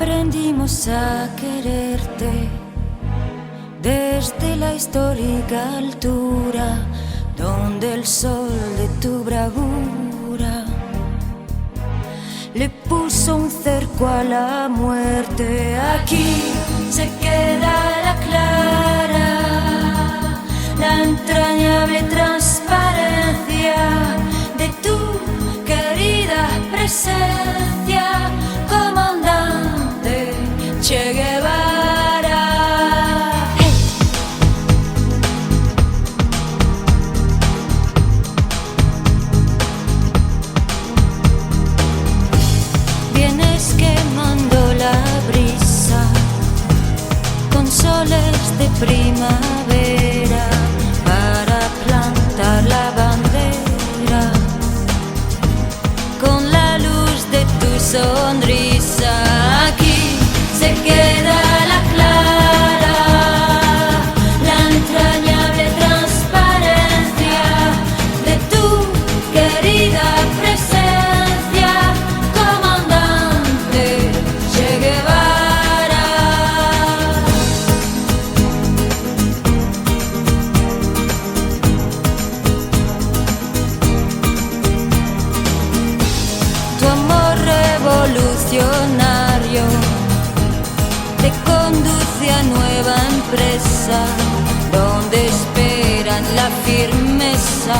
aprendimos a quererte desde la histórica altura donde el sol de tu bravura le puso un cerco a la muerte. Aquí se queda la clara, la entrañable transparencia de tu querida presencia, comandante Che Guevara. ¡Hey! Vienes quemando la brisa con soles de primavera para plantar la bandera con la luz de tu sonrisa. Aquí se queda la clara, la entrañable transparencia de tu querida presencia, comandante Che Guevara. Tu amor revolucionario te conduce a nueva empresa donde esperan la firmeza